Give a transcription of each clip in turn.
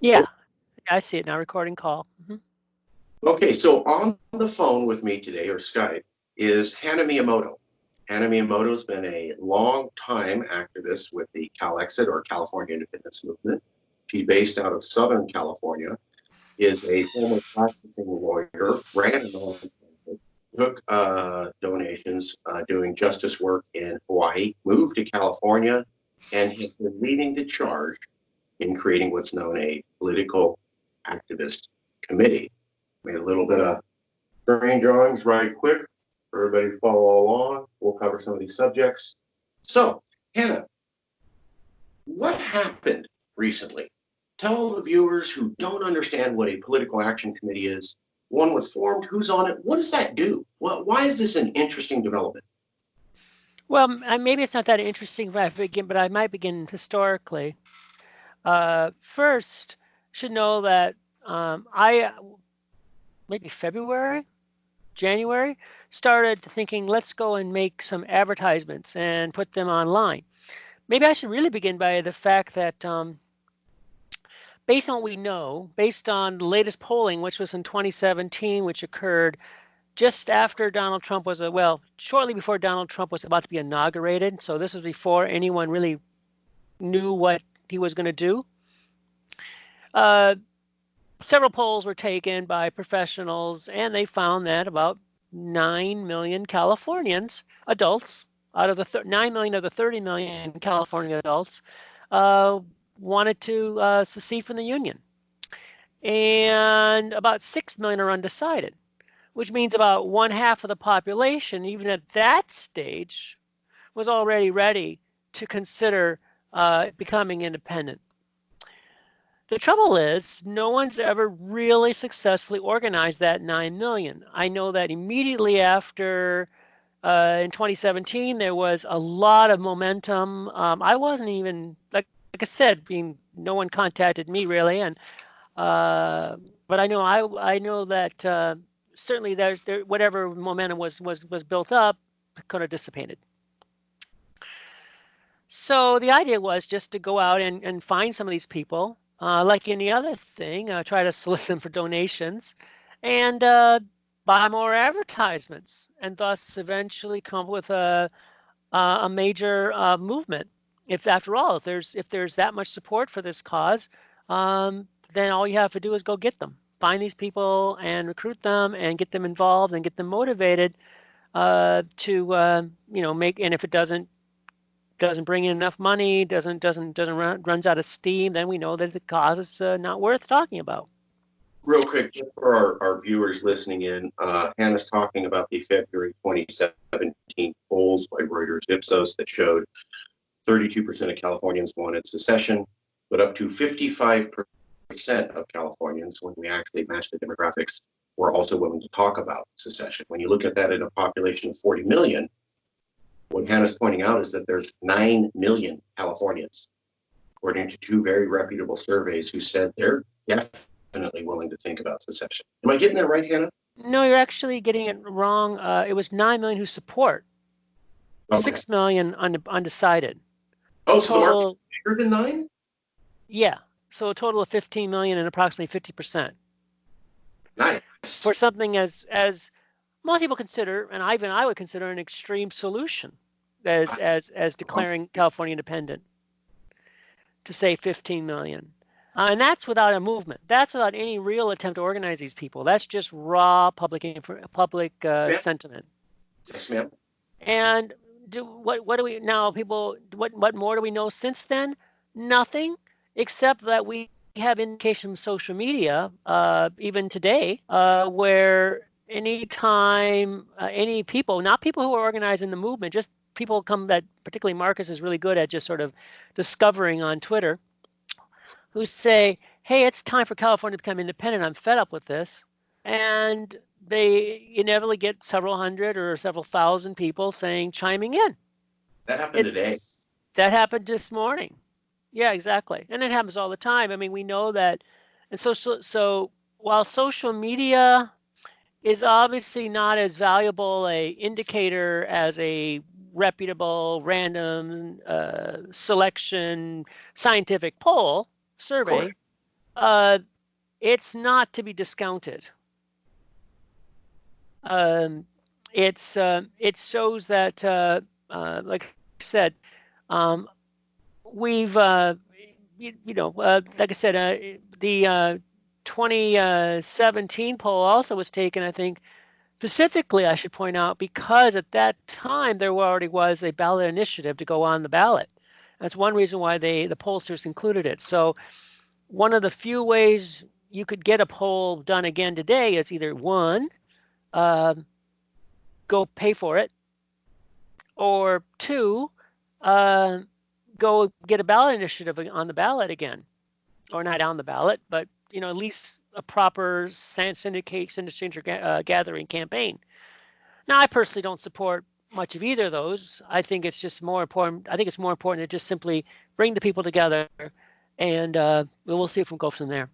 Yeah, I see it now. Recording call. Okay, so on the phone with me today, or Skype, is Hannah Miyamoto. Hannah Miyamoto's been a long-time activist with the CalExit, or California Independence Movement. She's based out of Southern California, is a former practicing lawyer, ran a nonprofit, took donations doing justice work in Hawaii, moved to California, and has been leading the charge in creating what's known a political activist committee. Made a little bit of terrain drawings right quick for everybody to follow along. We'll cover some of these subjects. So, Hannah, what happened recently? Tell the viewers who don't understand what a political action committee is. One was formed. Who's on it? What does that do? Why is this an interesting development? Well, maybe it's not that interesting if I begin, but I might begin historically. First, should know that I maybe February, January, started thinking, let's go and make some advertisements and put them online. Maybe I should really begin by the fact that based on what we know, based on the latest polling, which was in 2017, which occurred just after Donald Trump was, shortly before Donald Trump was about to be inaugurated. So this was before anyone really knew what he was going to do. Several polls were taken by professionals, and they found that about 9 million Californians, adults, out of the 9 million of the 30 million California adults, wanted to secede from the Union. And about 6 million are undecided, which means about 1/2 of the population, even at that stage, was already ready to consider becoming independent. The trouble is, no one's ever really successfully organized that 9 million. I know that immediately after, in 2017, there was a lot of momentum. I wasn't even, like I said, no one contacted me really, and but I know that certainly there whatever momentum was built up could have dissipated. So the idea was just to go out and find some of these people, like any other thing, try to solicit them for donations, and buy more advertisements, and thus eventually come up with a major movement. If after all, if there's that much support for this cause, then all you have to do is go get them, find these people and recruit them and get them involved and get them motivated to make. And if it doesn't bring in enough money, runs out of steam, then we know that the cause is not worth talking about. Real quick, just for our viewers listening in, Hannah's talking about the February 2017 polls by Reuters Ipsos that showed 32% of Californians wanted secession, but up to 55% of Californians, when we actually matched the demographics, were also willing to talk about secession. When you look at that in a population of 40 million, what Hannah's pointing out is that there's 9 million Californians, according to 2 very reputable surveys, who said they're definitely willing to think about secession. Am I getting that right, Hannah? No, you're actually getting it wrong. It was 9 million who support, okay. 6 million undecided. Oh, so the market is bigger than 9? Yeah, so a total of 15 million and approximately 50%. Nice. For something as most people consider, and I would consider, an extreme solution, as declaring California independent, to say 15 million. And that's without a movement. That's without any real attempt to organize these people. That's just raw public sentiment. Yes, ma'am. And what do we now? People, what more do we know since then? Nothing, except that we have indication from social media, even today, where anytime any people, not people who are organizing the movement, just people come that particularly Marcus is really good at just sort of discovering on Twitter, who say, hey, it's time for California to become independent. I'm fed up with this. And they inevitably get several hundred or several thousand people chiming in. That happened today. That happened this morning. Yeah, exactly. And it happens all the time. I mean, we know that. And so while social media is obviously not as valuable a indicator as a reputable random selection scientific poll survey, It's not to be discounted. It shows that, like I said, we've like I said, the 2017 poll also was taken, I think, specifically, I should point out, because at that time there already was a ballot initiative to go on the ballot. That's one reason why the pollsters included it. So one of the few ways you could get a poll done again today is either one, go pay for it, or two, go get a ballot initiative on the ballot again, or not on the ballot, but at least a proper gathering campaign. Now, I personally don't support much of either of those. I think it's just more important. I think it's more important to just simply bring the people together, and we'll see if we go from there.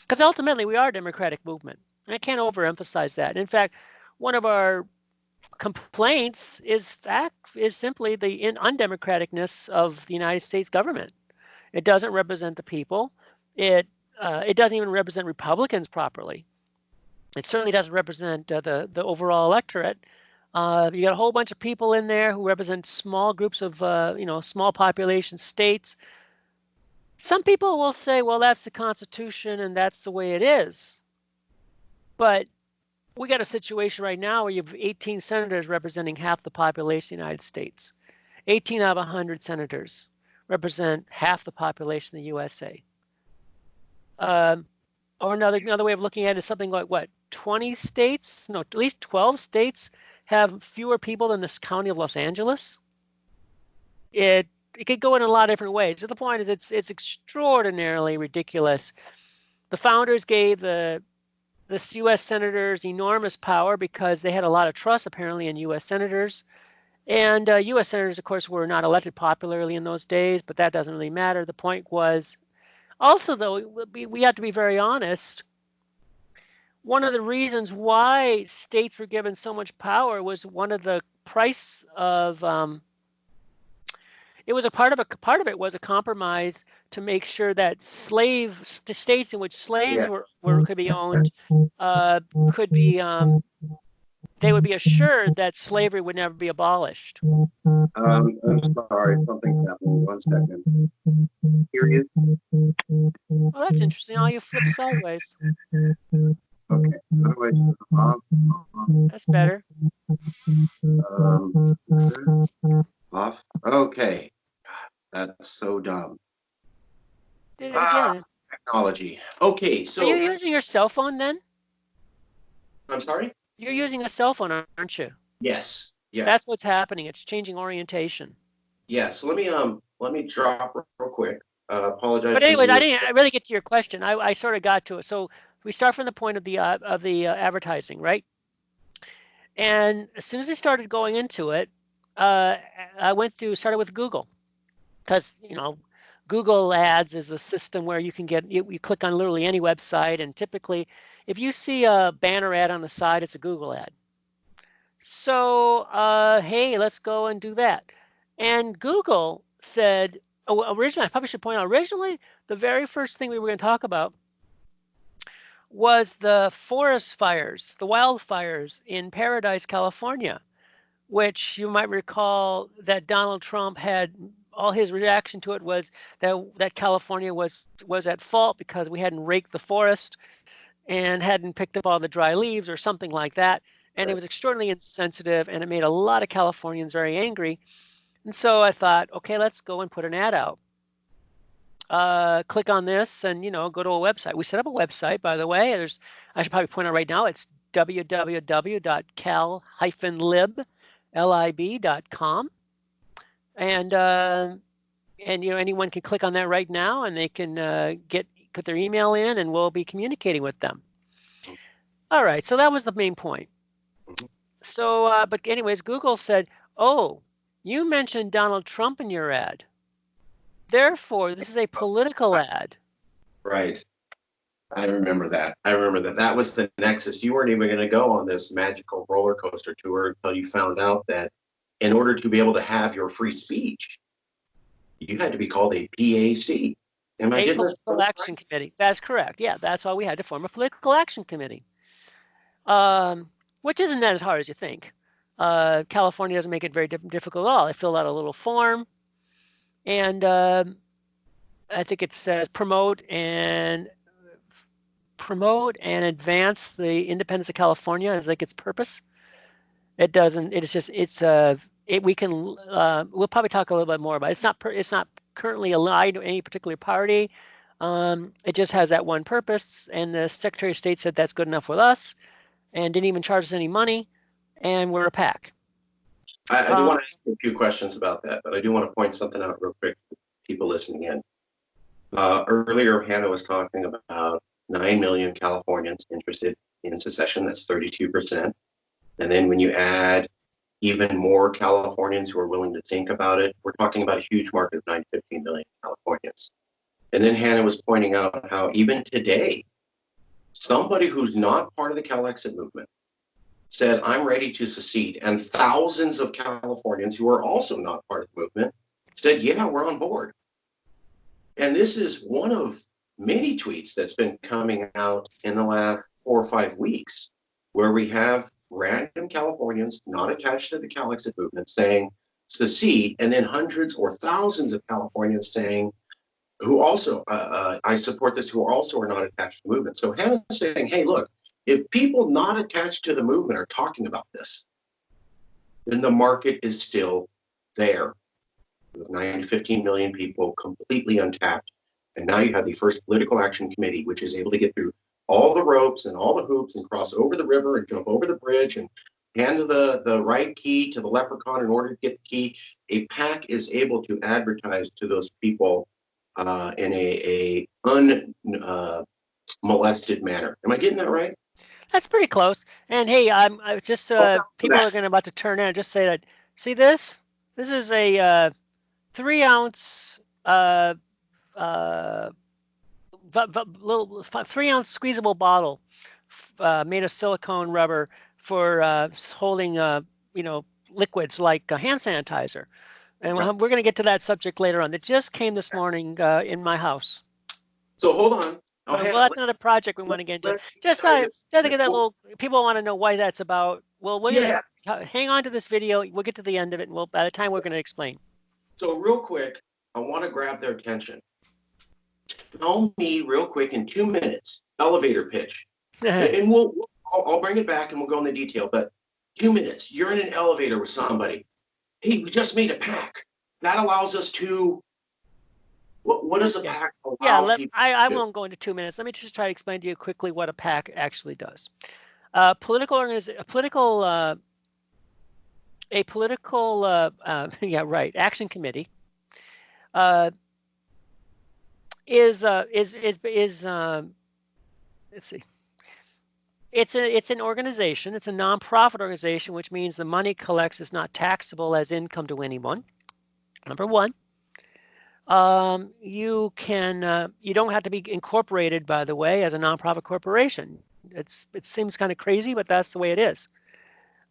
Because ultimately, we are a democratic movement. And I can't overemphasize that. In fact, one of our complaints is simply the undemocraticness of the United States government. It doesn't represent the people. It doesn't even represent Republicans properly. It certainly doesn't represent the overall electorate. You got a whole bunch of people in there who represent small groups of small population states. Some people will say, well, that's the Constitution and that's the way it is. But we got a situation right now where you have 18 senators representing half the population of the United States. 18 out of 100 senators represent half the population of the USA. Or another way of looking at it is something like what? 20 states? No, at least 12 states have fewer people than this county of Los Angeles. It could go in a lot of different ways. So the point is, it's extraordinarily ridiculous. The founders gave the U.S. senators enormous power because they had a lot of trust, apparently, in U.S. senators. And U.S. senators, of course, were not elected popularly in those days, but that doesn't really matter. The point was, also, though, we have to be very honest. One of the reasons why states were given so much power was one of the price of it was a part of it was a compromise to make sure that states in which slaves were could be owned could be they would be assured that slavery would never be abolished. I'm sorry, something's happening. 1 second. Here he is. Oh, that's interesting. Oh, you flip sideways. Okay. That's better. Off. Okay. That's so dumb. Did it again. Technology. Okay, so. Are you using your cell phone then? I'm sorry? You're using a cell phone, aren't you? Yes. Yeah. That's what's happening. It's changing orientation. Yes. Let me drop real quick. Apologize. But anyways, I didn't really get to your question. I sort of got to it. So we start from the point of the advertising, right? And as soon as we started going into it, I started with Google, because Google Ads is a system where you can you click on literally any website, and typically, if you see a banner ad on the side, it's a Google ad. So hey, let's go and do that. And Google said, originally, I probably should point out, originally, the very first thing we were going to talk about was the forest fires, the wildfires in Paradise, California, which you might recall that Donald Trump had, all his reaction to it was that California was at fault because we hadn't raked the forest and hadn't picked up all the dry leaves or something like that. And it was extraordinarily insensitive, and it made a lot of Californians very angry. And so I thought, okay, let's go and put an ad out. Click on this and, go to a website. We set up a website, by the way. I should probably point out right now, it's www.cal-lib.com. And anyone can click on that right now, and they can put their email in, and we'll be communicating with them. All right, so that was the main point. So, but anyways, Google said, oh, you mentioned Donald Trump in your ad. Therefore, this is a political ad. Right. I remember that. That was the nexus. You weren't even going to go on this magical roller coaster tour until you found out that in order to be able to have your free speech, you had to be called a PAC. Am I A getting this political action committee. That's correct. Yeah, that's why we had to form a political action committee, which isn't as hard as you think. California doesn't make it very difficult at all. I filled out a little form, and I think it says promote and advance the independence of California as like its purpose. It doesn't. It's just. It's we can. We'll probably talk a little bit more about it. It's not currently aligned to any particular party. It just has that one purpose, and the Secretary of State said that's good enough with us, and didn't even charge us any money, and we're a PAC. I do want to ask you a few questions about that, but I do want to point something out real quick to people listening in. Earlier, Hannah was talking about 9 million Californians interested in secession. That's 32%. And then when you add even more Californians who are willing to think about it, we're talking about a huge market of 9 to 15 million Californians. And then Hannah was pointing out how even today, somebody who's not part of the Cal-Exit movement said, I'm ready to secede. And thousands of Californians who are also not part of the movement said, yeah, we're on board. And this is one of many tweets that's been coming out in the last 4 or 5 weeks, where we have random Californians not attached to the Cal-Exit movement saying secede, and then hundreds or thousands of Californians saying, who also, I support this, who also are not attached to the movement. So Hannah's saying, hey, look, if people not attached to the movement are talking about this, then the market is still there. With 9 to 15 million people completely untapped. And now you have the first political action committee, which is able to get through all the ropes and all the hoops and cross over the river and jump over the bridge and hand the right key to the leprechaun in order to get the key. A PAC is able to advertise to those people in a unmolested manner. Am I getting that right? That's pretty close. And hey, I just people are about to turn in. Just say that. See this? This is a 3-ounce little 3-ounce squeezable bottle made of silicone rubber for holding liquids like hand sanitizer. And we're going to get to that subject later on. It just came this morning in my house. So hold on. Well, that's another project we want to get into. Just to get that little. People want to know why that's about. Well, we're gonna hang on to this video. We'll get to the end of it, and by the time we're going to explain. So real quick, I want to grab their attention. Tell me real quick in 2 minutes, elevator pitch, and I'll bring it back and we'll go into detail. But 2 minutes, you're in an elevator with somebody. Hey, we just made a PAC that allows us to. What does a PAC allow? I won't go into 2 minutes. Let me just try to explain to you quickly what a PAC actually does. Political action committee is let's see. It's an organization. It's a nonprofit organization, which means the money collects is not taxable as income to anyone. Number one. You don't have to be incorporated, by the way, as a nonprofit corporation. It seems kind of crazy, but that's the way it is.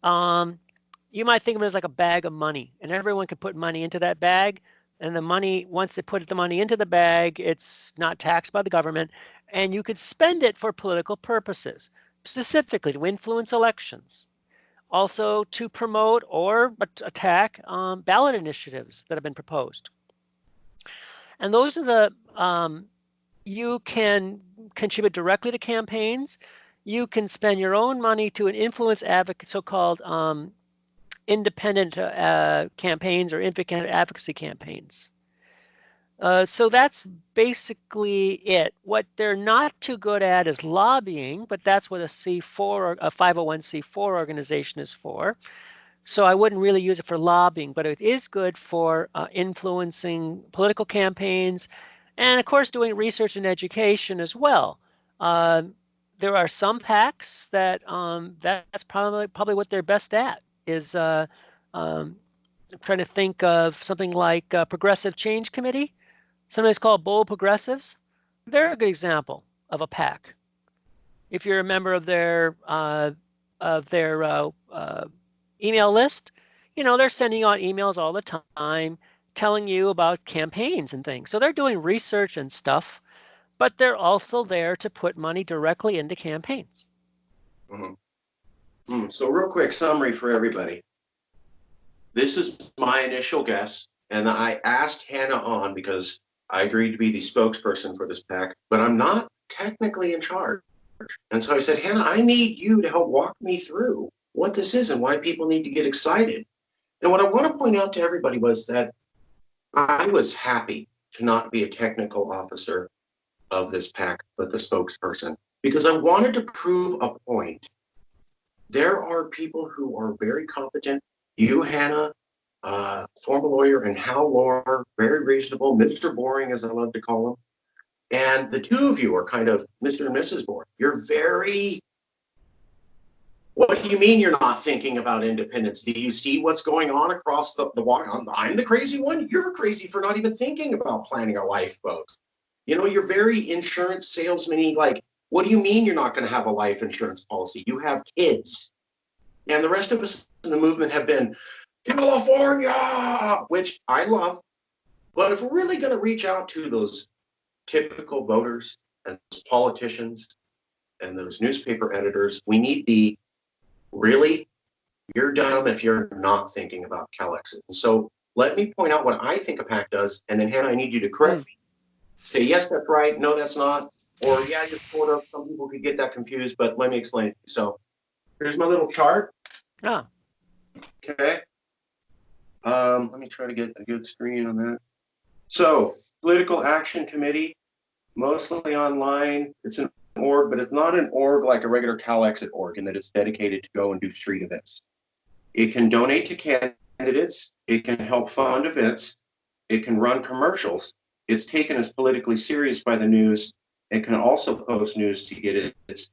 You might think of it as like a bag of money, and everyone can put money into that bag. And the money, once they put the money into the bag, it's not taxed by the government, and you could spend it for political purposes, specifically to influence elections, also to promote or attack ballot initiatives that have been proposed. And those are the, you can contribute directly to campaigns. You can spend your own money to influence so-called independent campaigns or independent advocacy campaigns. So that's basically it. What they're not too good at is lobbying, but that's what a 501c4 organization is for. So I wouldn't really use it for lobbying, but it is good for influencing political campaigns, and of course doing research and education as well. There are some PACs that that's probably what they're best at. Is I'm trying to think of something like Progressive Change Committee, sometimes called Bold Progressives. They're a good example of a PAC. If you're a member of their email list, they're sending out emails all the time telling you about campaigns and things. So they're doing research and stuff, but they're also there to put money directly into campaigns. So real quick summary for everybody. This is my initial guess, and I asked Hannah on because I agreed to be the spokesperson for this PAC, but I'm not technically in charge. And so I said, Hannah, I need you to help walk me through what this is and why people need to get excited. And what I want to point out to everybody was that I was happy to not be a technical officer of this PAC, but the spokesperson, because I wanted to prove a point. There are people who are very competent. You, Hannah, former lawyer, and Hal Lohr, very reasonable, Mr. Boring, as I love to call him. And the two of you are kind of Mr. and Mrs. Boring. You're very, what do you mean you're not thinking about independence? Do you see what's going on across the water? I'm the crazy one. You're crazy for not even thinking about planning a lifeboat. You know, you're very insurance salesman-y, like, what do you mean you're not going to have a life insurance policy? You have kids. And the rest of us in the movement have been, California, which I love. But if we're really going to reach out to those typical voters and politicians and those newspaper editors, we need the, really, you're dumb if you're not thinking about CalExit. And so let me point out what I think a PAC does, and then Hannah, I need you to correct me. Say, yes, that's right, no, that's not, or yeah, you're sort of, some people could get that confused, but let me explain it. So here's my little chart. Ah. Okay. Let me try to get a good screen on that. So, Political Action Committee, mostly online. It's an org, but it's not an org like a regular CalExit org in that it's dedicated to go and do street events. It can donate to candidates. It can help fund events. It can run commercials. It's taken as politically serious by the news. It can also post news to get its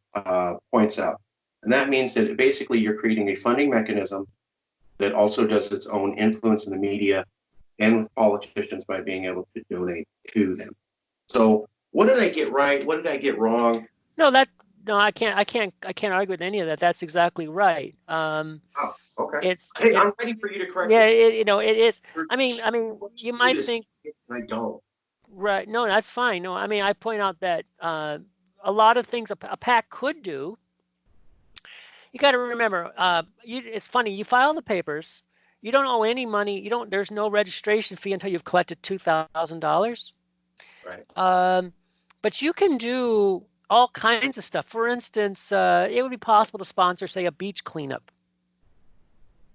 points out. And that means that basically you're creating a funding mechanism that also does its own influence in the media and with politicians by being able to donate to them. So what did I get right? What did I get wrong? No, I can't argue with any of that. That's exactly right. Okay. Hey, I'm ready for you to correct me. Yeah, it is. I mean, you might think. I don't. Right. No, that's fine. No, I mean, I point out that a lot of things a PAC could do. You got to remember, it's funny. You file the papers. You don't owe any money. There's no registration fee until you've collected $2,000. Right. But you can do all kinds of stuff. For instance, it would be possible to sponsor, say, a beach cleanup,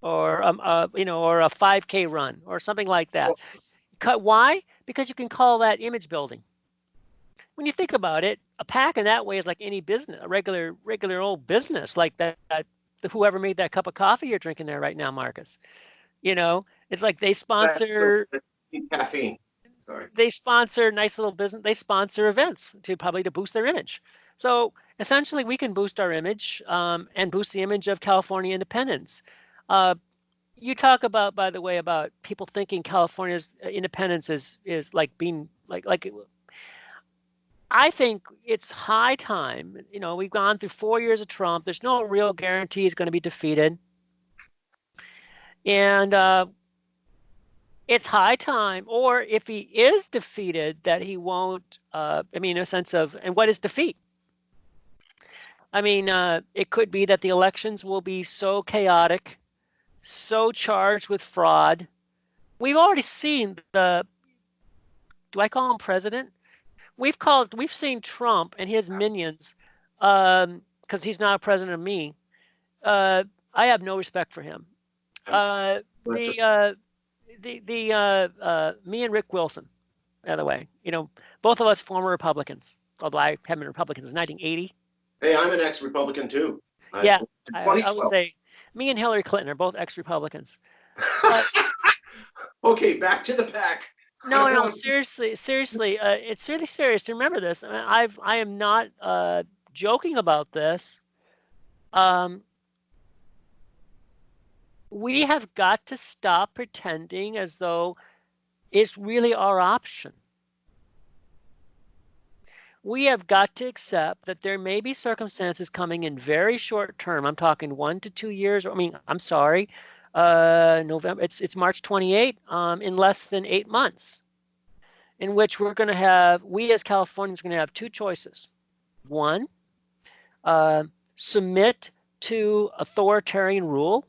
or or a 5K run, or something like that. Why? Because you can call that image building. When you think about it, a PAC in that way is like any business, a regular old business, like that whoever made that cup of coffee you're drinking there right now, Marcus. It's like they sponsor caffeine. Sorry. They sponsor nice little business. They sponsor events to boost their image. So essentially, we can boost our image and boost the image of California independence. You talk about, by the way, about people thinking California's independence is like being like. I think it's high time. We've gone through 4 years of Trump. There's no real guarantee he's going to be defeated, and it's high time. Or if he is defeated, that he won't. In a sense of, and what is defeat? It could be that the elections will be so chaotic, so charged with fraud. We've already seen do I call him president? We've seen Trump and his minions, because he's not a president of me. I have no respect for him. Me and Rick Wilson, by the way, both of us former Republicans, although I haven't been Republican since 1980. Hey, I'm an ex-Republican too. Yeah, I would say me and Hillary Clinton are both ex-Republicans. Okay, back to the PAC. No, seriously, it's really serious. Remember this. I am not joking about this. We have got to stop pretending as though it's really our option. We have got to accept that there may be circumstances coming in very short term. I'm talking 1 to 2 years. I'm sorry. November. It's March 28, in less than 8 months, in which we're going to have, we as Californians are going to have two choices. One, submit to authoritarian rule,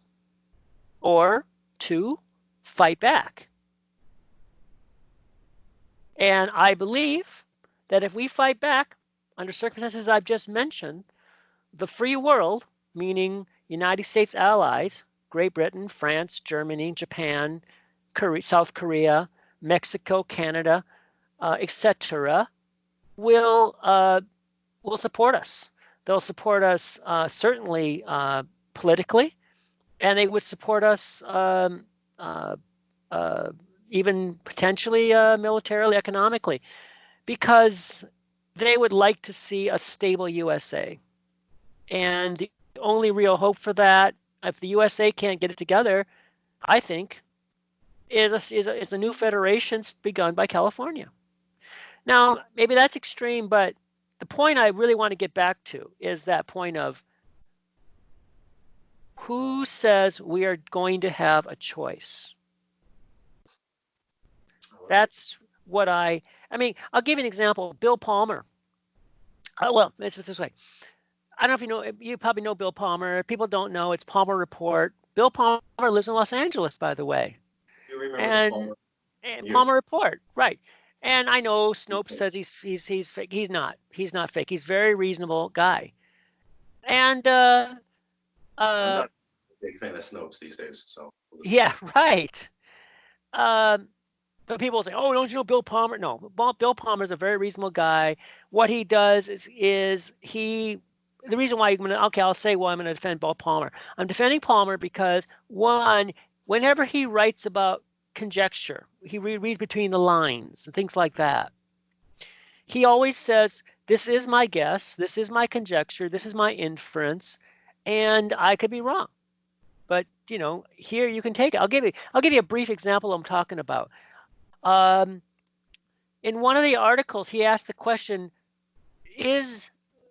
or two, fight back. And I believe that if we fight back under circumstances I've just mentioned, the free world, meaning United States allies, Great Britain, France, Germany, Japan, South Korea, Mexico, Canada, etc., will support us. They'll support us certainly politically, and they would support us even potentially militarily, economically, because they would like to see a stable USA. And the only real hope for that, if the USA can't get it together, I think, is a new federation begun by California. Now, maybe that's extreme, but the point I really want to get back to is that point of who says we are going to have a choice? That's what I mean, I'll give you an example. Bill Palmer. Well, it's this way. I don't know if you know, you probably know Bill Palmer. People don't know, it's Palmer Report. Bill Palmer lives in Los Angeles, by the way. You remember and Palmer Report, right. And I know Snopes says he's fake. He's not fake. He's a very reasonable guy. And I'm not a big fan of Snopes these days, so yeah, right. But people say, "Oh, don't you know Bill Palmer?" No, Bill Palmer is a very reasonable guy. What he does is he. The reason why I'll say why I'm going to defend Bill Palmer. I'm defending Palmer because, one, whenever he writes about conjecture, he reads between the lines and things like that. He always says, "This is my guess. This is my conjecture. This is my inference, and I could be wrong." But here you can take it. I'll give you a brief example I'm talking about. In one of the articles, he asked the question,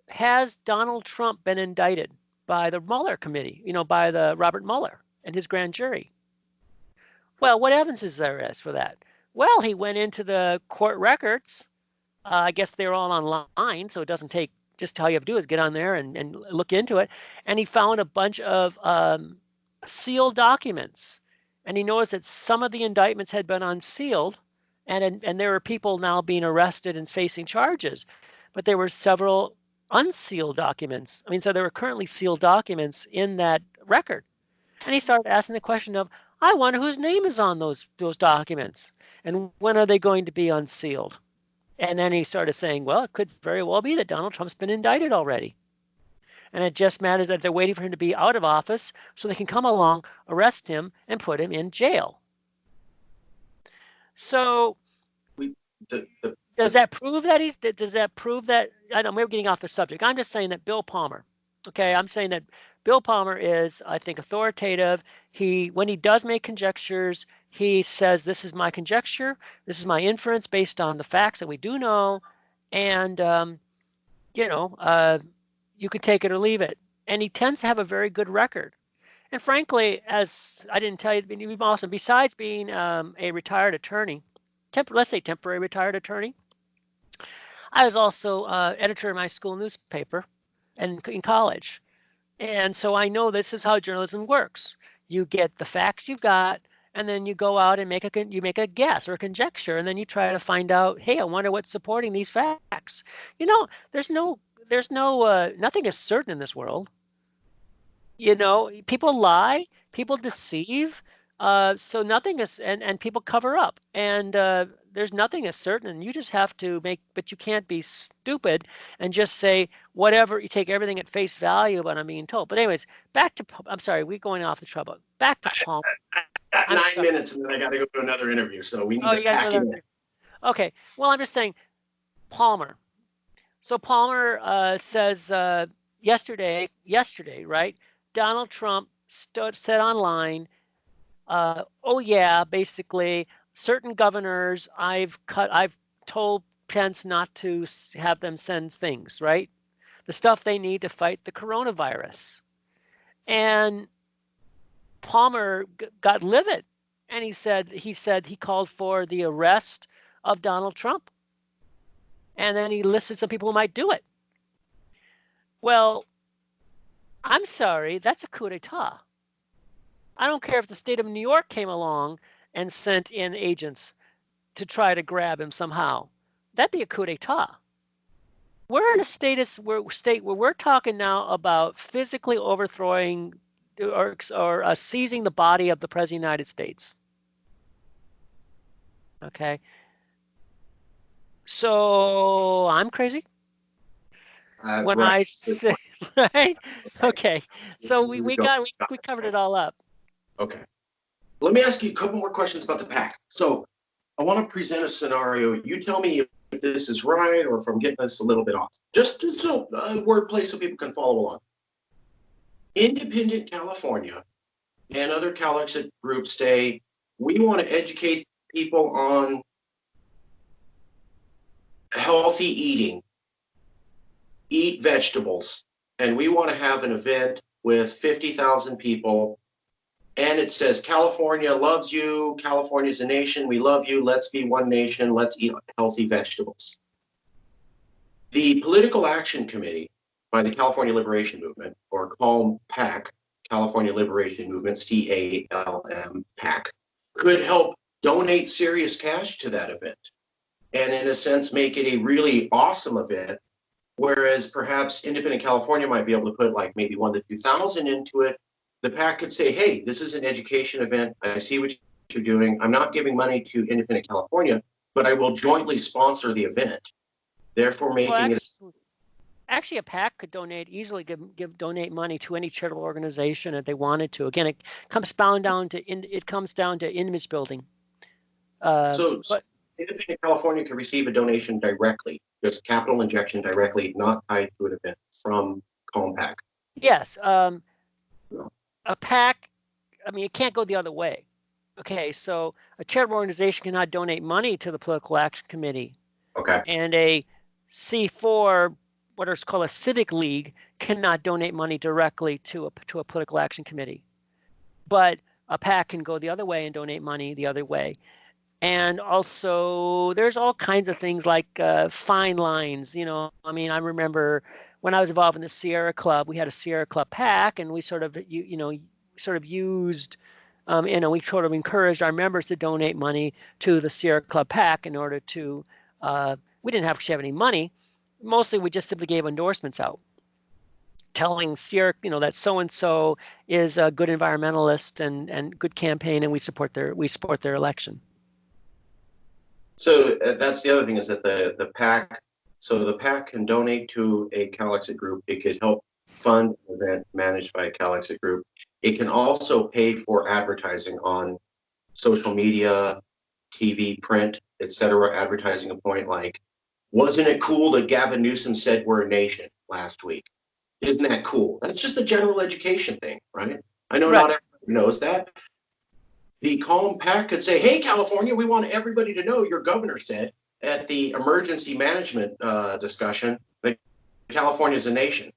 has Donald Trump been indicted by the Mueller committee, by the Robert Mueller and his grand jury? Well, what evidence is there as for that? Well, he went into the court records. I guess they're all online, so it doesn't take, just all you have to do is get on there and look into it. And he found a bunch of sealed documents. And he noticed that some of the indictments had been unsealed, and there were people now being arrested and facing charges. But there were several unsealed documents. So there were currently sealed documents in that record. And he started asking the question of, I wonder whose name is on those documents, and when are they going to be unsealed? And then he started saying, well, it could very well be that Donald Trump's been indicted already. And it just matters that they're waiting for him to be out of office so they can come along, arrest him, and put him in jail. So does that prove that I know we're getting off the subject. I'm just saying that Bill Palmer, okay, I'm saying that Bill Palmer is, I think, authoritative. When he does make conjectures, he says, this is my conjecture, this is my inference based on the facts that we do know, and you could take it or leave it. And he tends to have a very good record. And frankly, as I didn't tell you, besides being a retired attorney, let's say temporary retired attorney, I was also editor of my school newspaper and in college. And so I know this is how journalism works. You get the facts you've got, and then you go out and make a guess or a conjecture, and then you try to find out, hey, I wonder what's supporting these facts. Nothing is certain in this world. People lie, people deceive, so nothing is, and people cover up, and there's nothing is certain. You just have to but you can't be stupid and just say whatever, you take everything at face value, but I'm being told. But anyways, I'm sorry, we're going off the trouble. Back to Palmer. 9 minutes, and then I got to go to another interview, so we need to pack it in. Okay, well, I'm just saying, Palmer. So Palmer says yesterday, right? Donald Trump said online, oh yeah, basically, certain governors, I've told Pence not to have them send things, right? The stuff they need to fight the coronavirus. And Palmer got livid, and he said he called for the arrest of Donald Trump, and then he listed some people who might do it. Well, I'm sorry, that's a coup d'etat. I don't care if the state of New York came along and sent in agents to try to grab him somehow. That'd be a coup d'etat. We're in a state where we're talking now about physically overthrowing or seizing the body of the President of the United States. Okay. So I'm crazy when Right. I say, right? Okay. So we covered it all up. Okay. Let me ask you a couple more questions about the PAC. So I want to present a scenario. You tell me if this is right or if I'm getting this a little bit off. Just so wordplay so people can follow along. Independent California and other CalExit groups say, we want to educate people on healthy eating, eat vegetables, and we want to have an event with 50,000 people. And it says, California loves you. California's a nation. We love you. Let's be one nation. Let's eat healthy vegetables. The Political Action Committee by the California Liberation Movement, or CALM-PAC, California Liberation Movement, CALM-PAC, could help donate serious cash to that event. And in a sense, make it a really awesome event. Whereas perhaps Independent California might be able to put like maybe 1,000 to 2,000 into it. The PAC could say, hey, this is an education event. I see what you're doing. I'm not giving money to Independent California, but I will jointly sponsor the event. Therefore, making it. Actually, a PAC could easily donate money to any charitable organization if they wanted to. Again, it comes down to image building. So Independent California can receive a donation directly, just capital injection directly, not tied to an event from CALM-PAC. Yes. A PAC, I mean, it can't go the other way. Okay, so a charitable organization cannot donate money to the Political Action Committee. Okay. And a C4, what is called a civic league, cannot donate money directly to a political action committee. But a PAC can go the other way and donate money the other way. And also, there's all kinds of things like fine lines. I mean, I remember when I was involved in the Sierra Club, we had a Sierra Club PAC, and we sort of, used, we sort of encouraged our members to donate money to the Sierra Club PAC in order to, we didn't actually have any money. Mostly, we just simply gave endorsements out, telling Sierra, that so-and-so is a good environmentalist and good campaign, and we support their election. So that's the other thing is that the PAC, so the PAC can donate to a CalExit group. It could help fund an event managed by a CalExit group. It can also pay for advertising on social media, TV, print, etc. Advertising a point like, wasn't it cool that Gavin Newsom said we're a nation last week? Isn't that cool? That's just a general education thing, right? I know not everybody knows that. The CALM-PAC could say, hey, California, we want everybody to know your governor said at the emergency management discussion that California is a nation.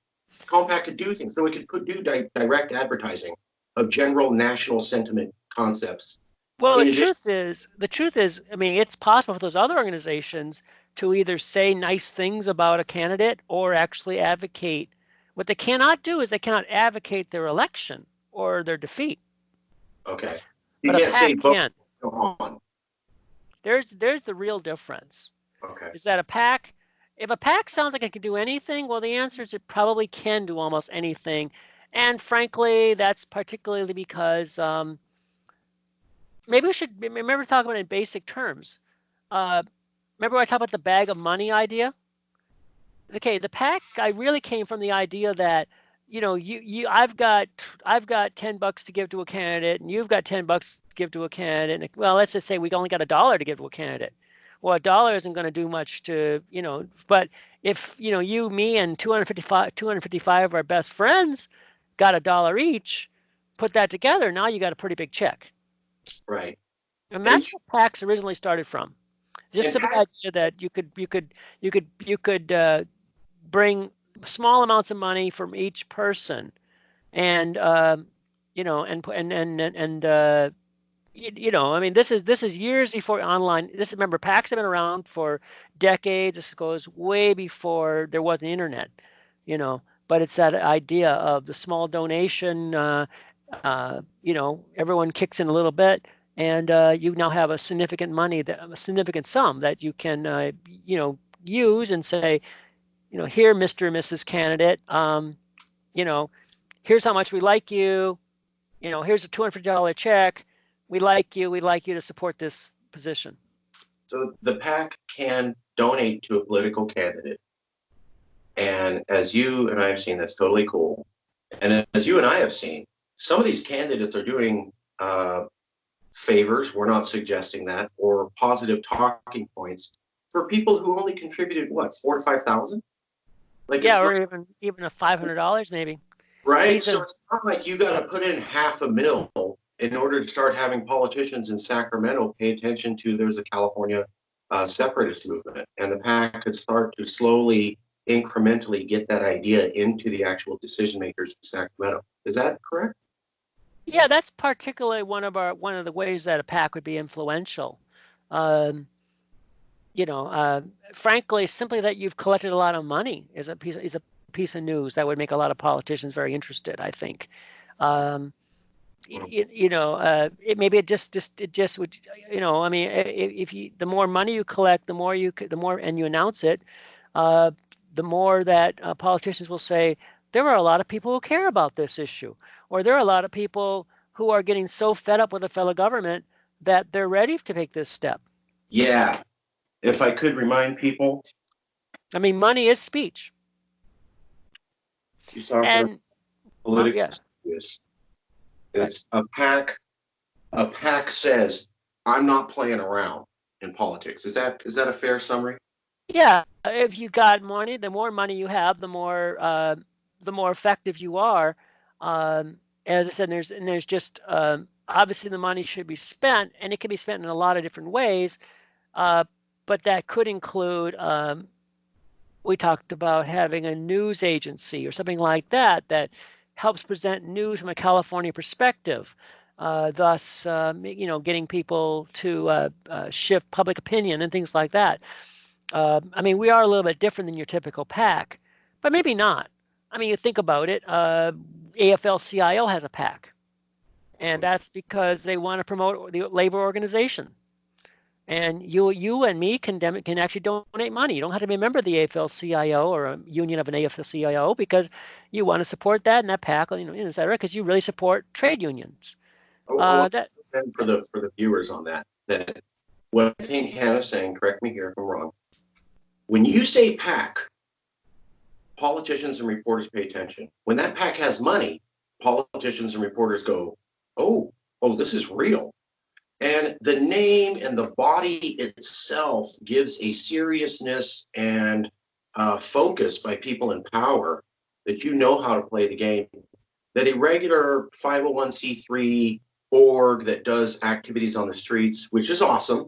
CALM-PAC could do things. So it could do direct advertising of general national sentiment concepts. Well, the truth is, I mean, it's possible for those other organizations to either say nice things about a candidate or actually advocate. What they cannot do is they cannot advocate their election or their defeat. Okay. But a PAC can. Go on. There's the real difference. Okay. Is that if a PAC sounds like it can do anything, well, the answer is it probably can do almost anything. And frankly, that's particularly because maybe we should remember talking about it in basic terms. Remember when I talked about the bag of money idea? Okay, the PAC, I really came from the idea that, I've got $10 to give to a candidate, and you've got $10 to give to a candidate. And, well, let's just say we only got $1 to give to a candidate. Well, $1 isn't going to do much to, but if, you, me, and 255 of our best friends got $1 each, put that together, now you got a pretty big check. Right. And that's what PACs originally started from. Just the idea that you could bring small amounts of money from each person, and you know, you know, I mean, this is years before online. Remember, PACs have been around for decades. This goes way before there was an internet, you know. But it's that idea of the small donation. You know, everyone kicks in a little bit, and you now have a significant a significant sum that you can, you know, use and say, you know, here, Mr. and Mrs. Candidate, you know, here's how much we like you. You know, here's a $250 check. We like you. We'd like you to support this position. So the PAC can donate to a political candidate. And as you and I have seen, that's totally cool. And as you and I have seen, some of these candidates are doing favors, we're not suggesting that, or positive talking points for people who only contributed what, 4 to 5,000? Like, Yeah, it's or not even a $500 maybe. right. So it's not like you got to put in $500,000 in order to start having politicians in Sacramento pay attention to there's a California separatist movement, and the PAC could start to slowly, incrementally get that idea into the actual decision makers in Sacramento. Is that correct? Yeah, that's particularly one of the ways that a PAC would be influential. Um, you know, frankly, simply that you've collected a lot of money is a piece of news that would make a lot of politicians very interested, I think. Um, you know, it just would, you know, I mean, if you, the more money you collect, the more and you announce it, uh, the more that politicians will say, there are a lot of people who care about this issue, or there are a lot of people who are getting so fed up with the federal government that they're ready to take this step. Yeah. If I could remind people, I mean, money is speech. you're talking about And political yeah, it's a PAC. A PAC says, I'm not playing around in politics. Is that a fair summary? yeah. If you got money, the more money you have, the more effective you are. As I said, there's just obviously the money should be spent, and it can be spent in a lot of different ways. But that could include we talked about having a news agency or something like that that helps present news from a California perspective. Thus, you know, getting people to shift public opinion and things like that. I mean, we are a little bit different than your typical PAC, but maybe not. I mean, you think about it. AFL-CIO has a PAC, and that's because they want to promote the labor organization. And you and me can actually donate money. You don't have to be a member of the AFL-CIO or a union of an AFL-CIO because you want to support that and that PAC, you know, et cetera, because you really support trade unions. I That for the viewers on that what I think Hannah's saying, correct me here if I'm wrong. When you say PAC, politicians and reporters pay attention. When that PAC has money, politicians and reporters go, oh, this is real. And the name and the body itself gives a seriousness and focus by people in power that you know how to play the game, that a regular 501c3 org that does activities on the streets, which is awesome,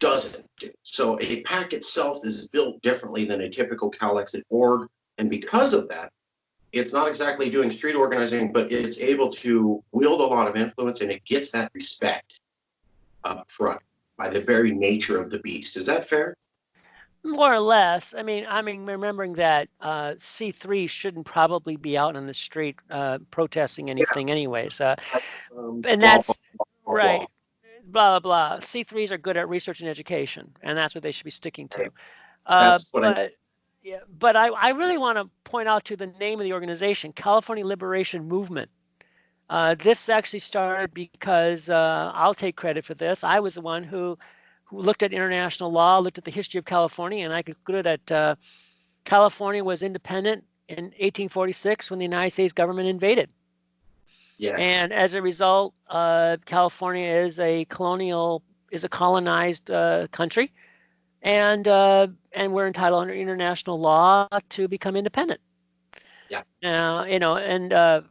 doesn't do. So a PAC itself is built differently than a typical CalExit org. And because of that, it's not exactly doing street organizing, but it's able to wield a lot of influence, and it gets that respect up front by the very nature of the beast. Is that fair? more or less. I mean, remembering that C3 shouldn't probably be out on the street protesting anything, anyways. And Blah, that's blah, blah. right. Blah blah blah. C3s are good at research and education, and that's what they should be sticking to. That's what I. But yeah, but I really want to point out to the name of the organization, California Liberation Movement. This actually started because I'll take credit for this. I was the one who looked at international law, looked at the history of California, and I concluded that California was independent in 1846 when the United States government invaded. Yes. And as a result, California is a colonized country, and we're entitled under international law to become independent. Yeah. Now, you know, and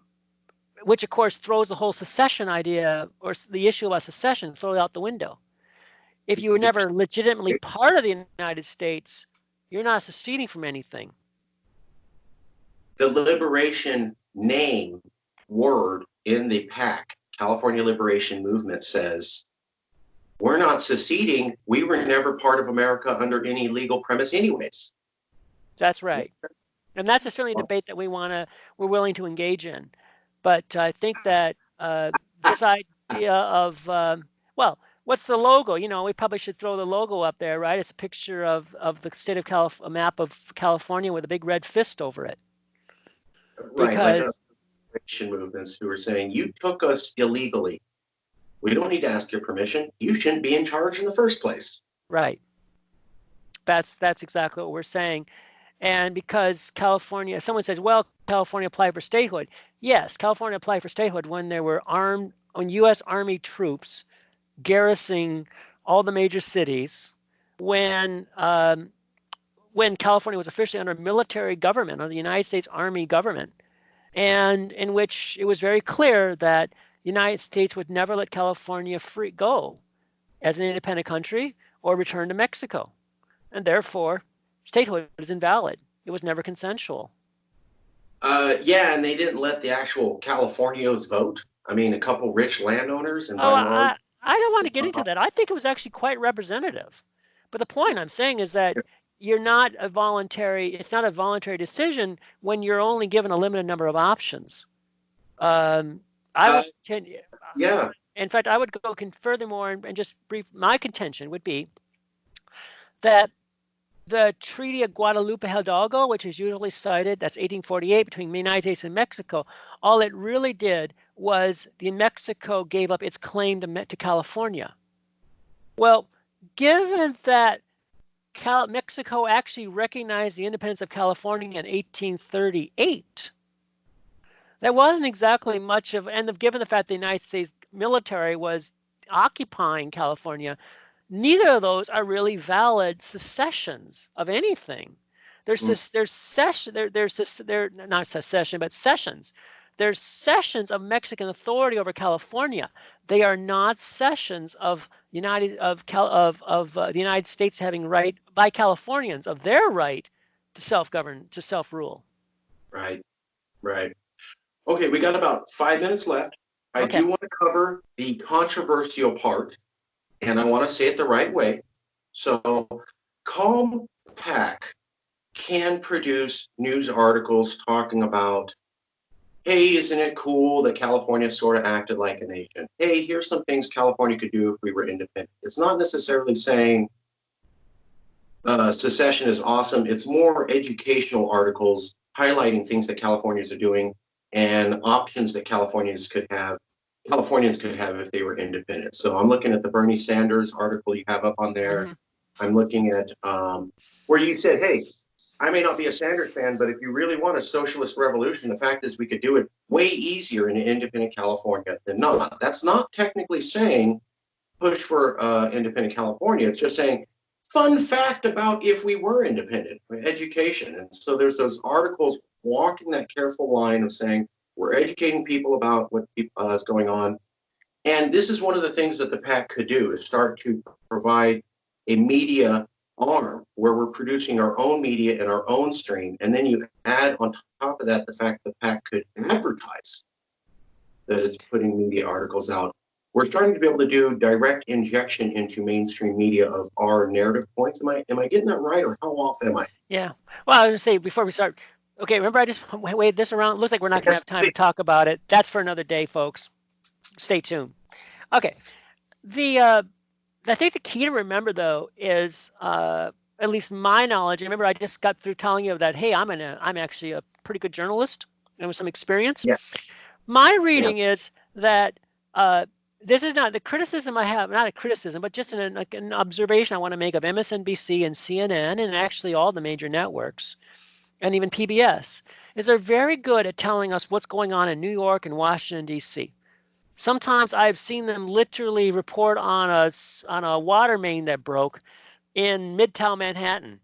which of course throws the whole secession idea or the issue about secession throws out the window. If you were never legitimately part of the United States, you're not seceding from anything. The liberation name word in the PAC, California Liberation Movement, says, we're not seceding. We were never part of America under any legal premise anyways. That's right. And that's certainly a debate that we're willing to engage in. But I think that this idea of, well, what's the logo? You know, we probably should throw the logo up there, right? It's a picture of the state of California, a map of California with a big red fist over it. Right, like liberation movements who are saying, you took us illegally. We don't need to ask your permission. You shouldn't be in charge in the first place. Right. That's exactly what we're saying. And because California, someone says, well, California applied for statehood. Yes, California applied for statehood when there were when U.S. Army troops garrisoning all the major cities, when California was officially under military government, under the United States Army government, and in which it was very clear that the United States would never let California go as an independent country or return to Mexico. And therefore, statehood is invalid. It was never consensual. Yeah, and they didn't let the actual Californios vote. I mean, a couple rich landowners and I don't want to get into that. I think it was actually quite representative. But the point I'm saying is that it's not a voluntary decision when you're only given a limited number of options. Yeah. In fact, I would go furthermore and just brief. My contention would be that the Treaty of Guadalupe Hidalgo, which is usually cited, that's 1848 between the United States and Mexico, all it really did was Mexico gave up its claim to California. Well, given that Mexico actually recognized the independence of California in 1838, that wasn't exactly much of, and given the fact the United States military was occupying California, neither of those are really valid secessions of anything. There's not secession, but cessions. There's cessions of Mexican authority over California. They are not cessions of the United States having right by Californians of their right to self-govern, to self-rule. Right. Okay, we got about 5 minutes left. I do want to cover the controversial part, and I want to say it the right way. So, CALM-PAC can produce news articles talking about, hey, isn't it cool that California sort of acted like a nation? Hey, here's some things California could do if we were independent. It's not necessarily saying secession is awesome. It's more educational articles highlighting things that Californians are doing and options that Californians could have if they were independent. So I'm looking at the Bernie Sanders article you have up on there. Mm-hmm. I'm looking at where you said, hey, I may not be a Sanders fan, but if you really want a socialist revolution, the fact is we could do it way easier in independent California than not. That's not technically saying push for independent California. It's just saying fun fact about if we were independent, education. And so there's those articles walking that careful line of saying we're educating people about what is going on. And this is one of the things that the PAC could do, is start to provide a media arm where we're producing our own media and our own stream. And then you add on top of that the fact that the PAC could advertise that it's putting media articles out. We're starting to be able to do direct injection into mainstream media of our narrative points. Am I getting that right, or how off am I? Yeah. Well, I was going to say before we start, okay, remember I just waved this around? It looks like we're not going to have time to talk about it. That's for another day, folks. Stay tuned. Okay. I think the key to remember, though, is at least my knowledge. Remember, I just got through telling you that, hey, I'm actually a pretty good journalist and with some experience. Yeah. My reading is that this is not the criticism I have, not a criticism, but just an observation I want to make of MSNBC and CNN and actually all the major networks and even PBS, is they're very good at telling us what's going on in New York and Washington, D.C. Sometimes I've seen them literally report on a water main that broke in Midtown Manhattan,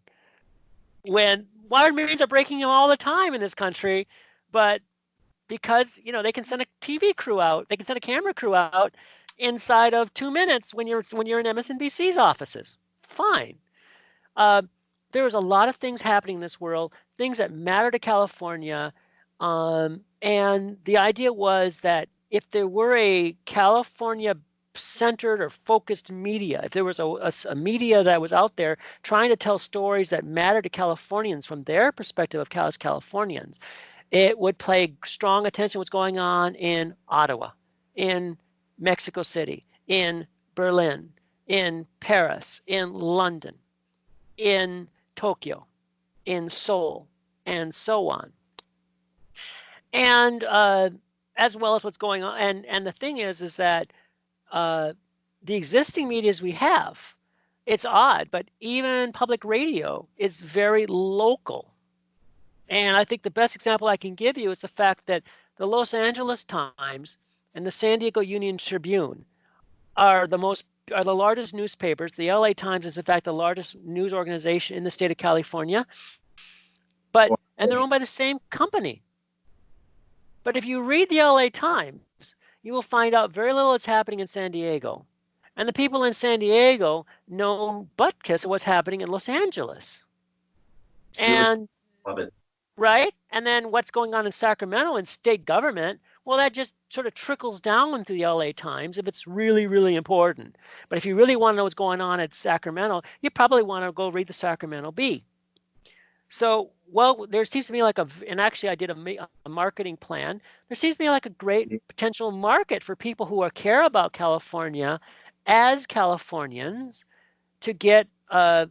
when water mains are breaking all the time in this country, but because they can send a TV crew out, they can send a camera crew out inside of 2 minutes when you're in MSNBC's offices. Fine. There's a lot of things happening in this world, things that matter to California, And the idea was that if there were a California centered or focused media, if there was a media that was out there trying to tell stories that matter to Californians from their perspective of Californians, it would pay strong attention to what's going on in Ottawa, in Mexico City, in Berlin, in Paris, in London, in Tokyo, in Seoul, and so on. And as well as what's going on. And the thing is that the existing medias we have, it's odd, but even public radio is very local. And I think the best example I can give you is the fact that the Los Angeles Times and the San Diego Union Tribune are the largest newspapers. The LA Times is in fact the largest news organization in the state of California, and they're owned by the same company. But if you read the LA Times, you will find out very little is happening in San Diego. And the people in San Diego know butt kiss of what's happening in Los Angeles. And love it. Right? And then what's going on in Sacramento in state government, well, that just sort of trickles down through the LA Times if it's really, really important. But if you really want to know what's going on at Sacramento, you probably want to go read the Sacramento Bee. So, well, there seems to be like and actually I did a marketing plan. There seems to be like a great potential market for people who care about California as Californians to get a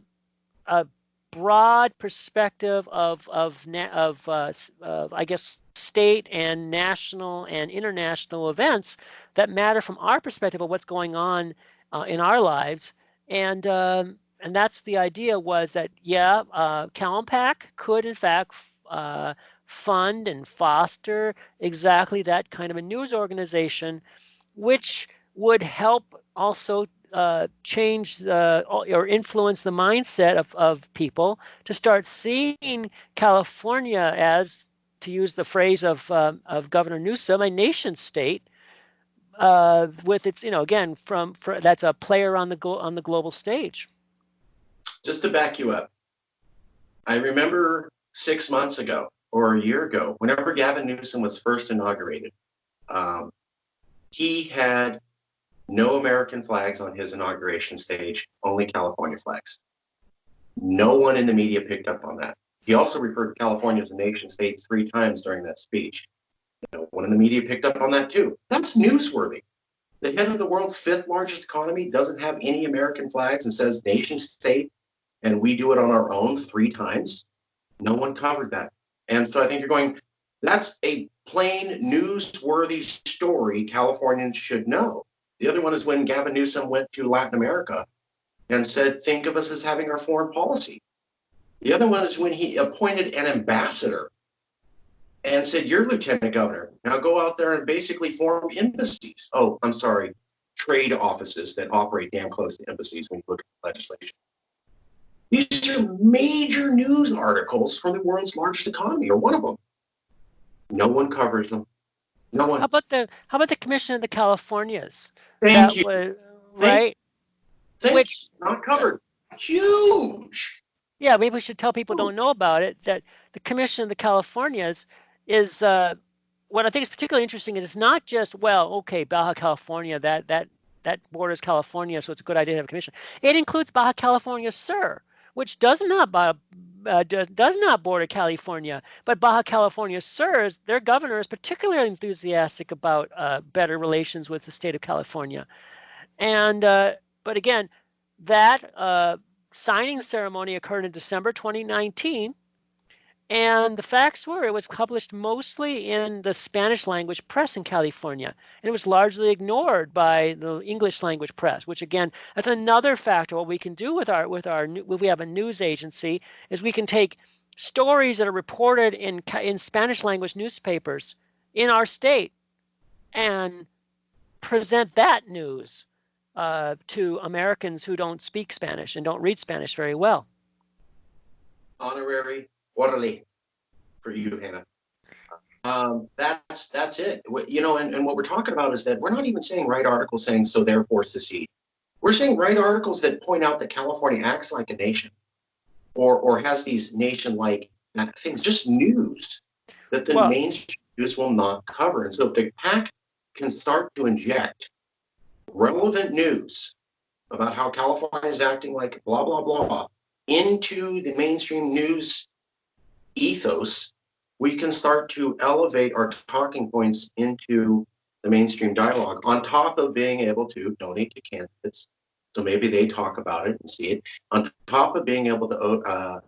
broad perspective of I guess state and national and international events that matter from our perspective of what's going on in our lives. And that's the idea, was that CALM-PAC could in fact fund and foster exactly that kind of a news organization, which would help also change or influence the mindset of people to start seeing California as, to use the phrase of Governor Newsom, a nation state with its, again, that's a player on the global stage. Just to back you up, I remember 6 months ago or a year ago, whenever Gavin Newsom was first inaugurated, he had no American flags on his inauguration stage, only California flags. No one in the media picked up on that. He also referred to California as a nation state 3 times during that speech. No one in the media picked up on that too. That's newsworthy. The head of the world's 5th largest economy doesn't have any American flags and says nation state, and we do it on our own 3 times. No one covered that. And so I think you're going, that's a plain newsworthy story Californians should know. The other one is when Gavin Newsom went to Latin America and said, think of us as having our foreign policy. The other one is when he appointed an ambassador and said, you're lieutenant governor. Now go out there and basically form embassies. Oh, I'm sorry, trade offices that operate damn close to embassies when you look at legislation. These are major news articles from the world's largest economy, or one of them. No one covers them. No one. How about the Commission of the Californias? Thank you. Right? Which not covered. Huge. Yeah, maybe we should tell people who don't know about it that the Commission of the Californias is what I think is particularly interesting is it's not just, well, okay, Baja California, that borders California, so it's a good idea to have a commission. It includes Baja California Sur, which does not border California, but Baja California Sur, their governor is particularly enthusiastic about better relations with the state of California. And but again, that signing ceremony occurred in December 2019. And the facts were it was published mostly in the Spanish language press in California. And it was largely ignored by the English language press, which again, that's another factor. What we can do with if we have a news agency is we can take stories that are reported in Spanish language newspapers in our state and present that news to Americans who don't speak Spanish and don't read Spanish very well. Honorary orderly for you, Hannah. That's it. And what we're talking about is that we're not even saying write articles saying so therefore secede. We're saying write articles that point out that California acts like a nation, or has these nation-like things, just news that the mainstream news will not cover. And so if the PAC can start to inject relevant news about how California is acting like blah, blah, blah into the mainstream news ethos, we can start to elevate our talking points into the mainstream dialogue on top of being able to donate to candidates. So maybe they talk about it and see it, on top of being able to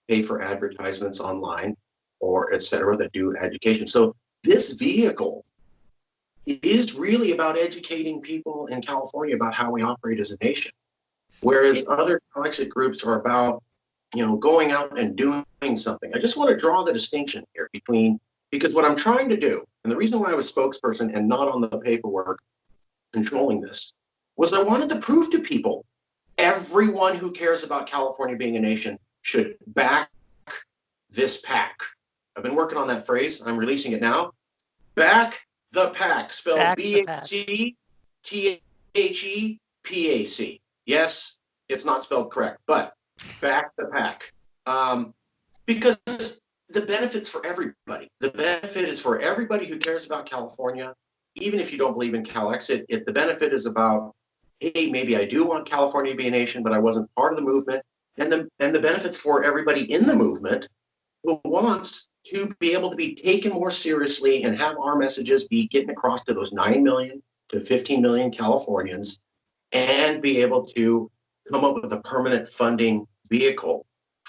pay for advertisements online or et cetera that do education. So this vehicle is really about educating people in California about how we operate as a nation. Whereas other exit groups are about, going out and doing something. I just want to draw the distinction here because what I'm trying to do, and the reason why I was spokesperson and not on the paperwork controlling this, was I wanted to prove to people, everyone who cares about California being a nation should back this PAC. I've been working on that phrase. I'm releasing it now. Back the PAC, spelled BACTHEPAC. Yes, it's not spelled correct, but back the PAC. Because the benefit's for everybody. The benefit is for everybody who cares about California, even if you don't believe in CalExit. If the benefit is about, hey, maybe I do want California to be a nation, but I wasn't part of the movement, and the benefits for everybody in the movement who wants to be able to be taken more seriously and have our messages be getting across to those 9 million to 15 million Californians, and be able to come up with a permanent funding vehicle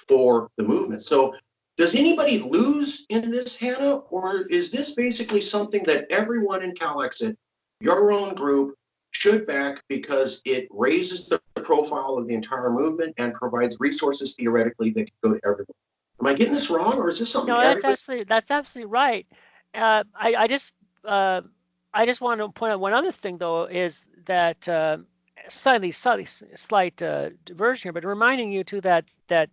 for the movement. So does anybody lose in this, Hannah, or is this basically something that everyone in CalExit, your own group, should back because it raises the profile of the entire movement and provides resources theoretically that can go to everyone? Am I getting this wrong, or is this something? No, that's absolutely right. I just want to point out one other thing, though, is that slight diversion here, but reminding you too that there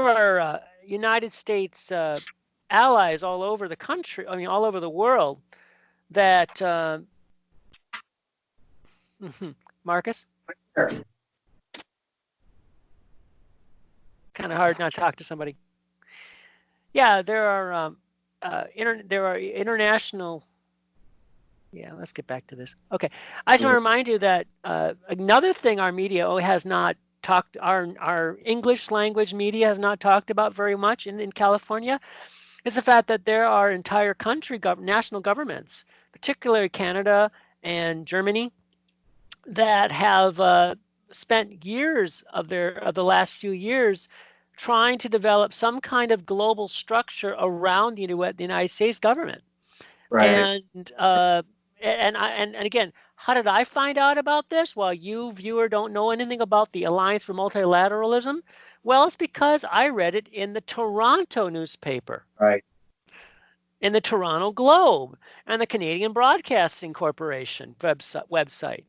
are United States allies all over the country. I mean, all over the world. That Marcus. Kind of hard not to talk to somebody. Yeah, there are international. Yeah, let's get back to this. Okay, I just want to remind you that another thing our media has not talked, our English language media has not talked about very much in California, is the fact that there are entire national governments, particularly Canada and Germany, that have spent years of the last few years trying to develop some kind of global structure around the United States government. Right. And again, how did I find out about this? Well, you, viewer, don't know anything about the Alliance for Multilateralism. Well, it's because I read it in the Toronto newspaper. Right. In the Toronto Globe and the Canadian Broadcasting Corporation website.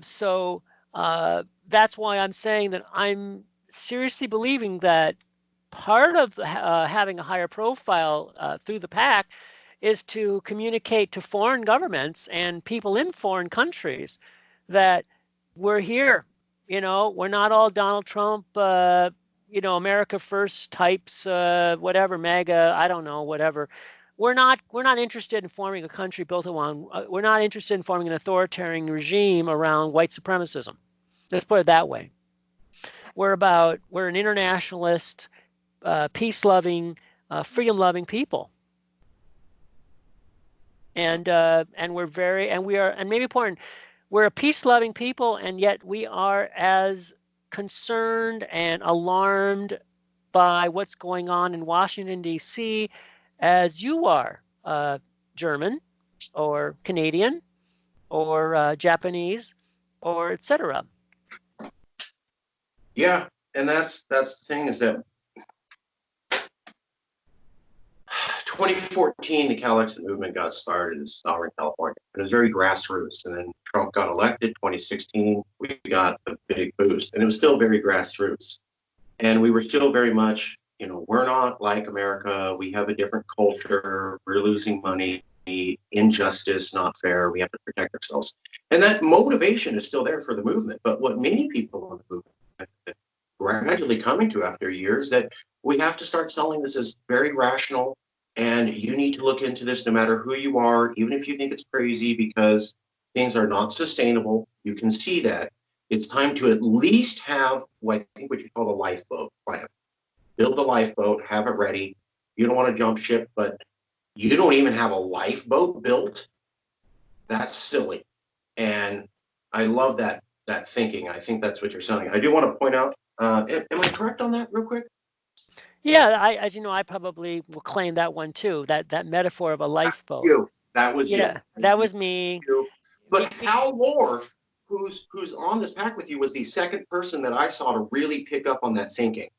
So that's why I'm saying that I'm seriously believing that part of having a higher profile through the PAC is to communicate to foreign governments and people in foreign countries that we're here. We're not all Donald Trump, America First types, whatever, MAGA, I don't know, whatever. We're not interested in forming a country built around. We're not interested in forming an authoritarian regime around white supremacism. Let's put it that way. We're an internationalist, peace-loving, freedom-loving people, and maybe important. We're a peace-loving people, and yet we are as concerned and alarmed by what's going on in Washington, D.C., as you are, German or Canadian or Japanese or etc. Yeah, and that's the thing, is that 2014, the CalExit movement got started in Southern California. It was very grassroots, and then Trump got elected. 2016, we got a big boost, and it was still very grassroots. And we were still very much, we're not like America. We have a different culture. We're losing money. Injustice, not fair. We have to protect ourselves. And that motivation is still there for the movement. But what many people in the movement gradually coming to after years, that we have to start selling this as very rational, and you need to look into this no matter who you are, even if you think it's crazy, because things are not sustainable. You can see that. It's time to at least have what I think what you call a lifeboat plan. Build a lifeboat, have it ready. You don't want to jump ship, but you don't even have a lifeboat built. That's silly. And I love that thinking. I think that's what you're saying. I do want to point out, am I correct on that real quick? Yeah, as you know, I probably will claim that one too. That metaphor of a lifeboat. You. That was you. Yeah, that was me. You. But Hal Moore, who's on this pack with you, was the second person that I saw to really pick up on that thinking.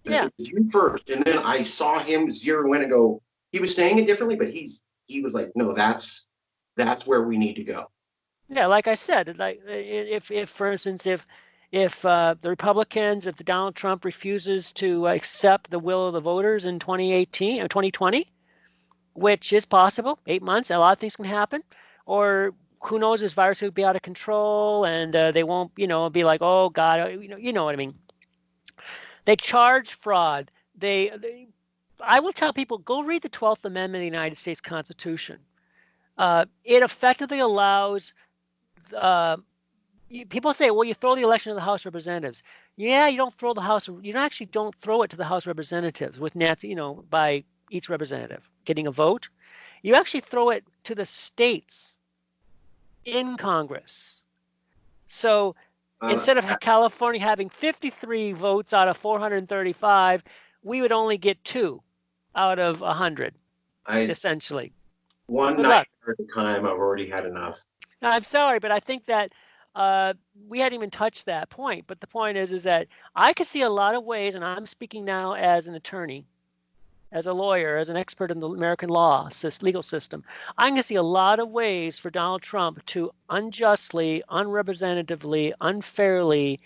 Yeah. It was you first, and then I saw him zero in and go. He was saying it differently, but he was like, no, that's where we need to go. Yeah, like I said, like if for instance, if the Republicans, if the Donald Trump refuses to accept the will of the voters in 2018 or 2020, which is possible, 8 months, a lot of things can happen, or who knows, this virus will be out of control and they won't, be like, oh God, you know what I mean. They charge fraud. I will tell people, go read the 12th Amendment of the United States Constitution. It effectively allows people say, well, you throw the election to the House of Representatives. Yeah, you don't throw don't throw it to the House of Representatives with Nancy, by each representative getting a vote. You actually throw it to the states in Congress. So instead of California having 53 votes out of 435, we would only get 2 out of 100, essentially. One Good night luck. at a time, I've already had enough. I'm sorry, but I think that we hadn't even touched that point. But the point is that I could see a lot of ways, and I'm speaking now as an attorney, as a lawyer, as an expert in the American legal system. I can see a lot of ways for Donald Trump to unjustly, unrepresentatively, unfairly,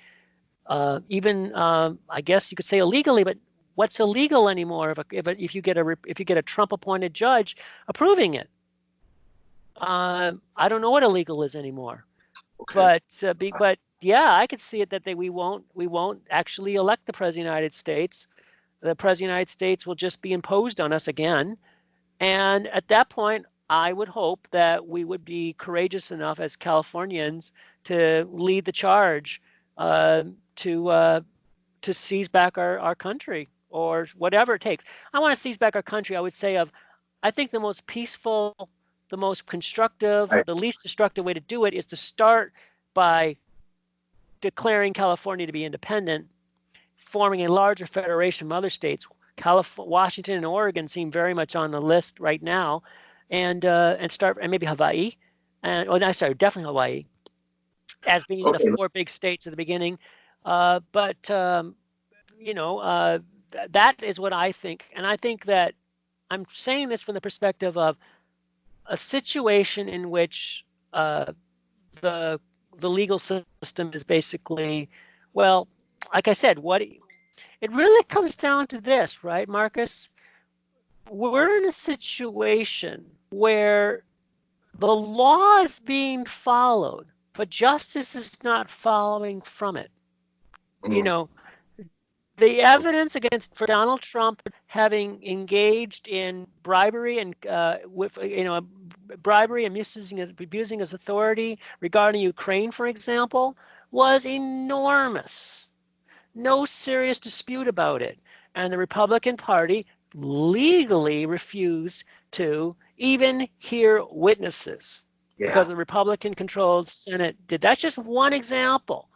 even I guess you could say illegally, but what's illegal anymore if you get a Trump-appointed judge approving it? I don't know what illegal is anymore. Okay. But yeah, I could see it that we won't actually elect the president of the United States. The president of the United States will just be imposed on us again. And at that point, I would hope that we would be courageous enough as Californians to lead the charge to seize back our country, or whatever it takes. I want to seize back our country. I would say I think the most peaceful, the most constructive, Right. the least destructive way to do it is to start by declaring California to be independent, forming a larger federation of other states. Washington and Oregon seem very much on the list right now, and maybe Hawaii, definitely Hawaii, as being the 4 big states at the beginning. But that is what I think, and I think that I'm saying this from the perspective of a situation in which the legal system is basically, well, like I said, it really comes down to this, right, Marcus? We're in a situation where the law is being followed, but justice is not following from it. The evidence for Donald Trump having engaged in bribery and bribery and abusing his authority regarding Ukraine, for example, was enormous. No serious dispute about it. And the Republican Party legally refused to even hear witnesses because the Republican-controlled Senate did. That's just one example.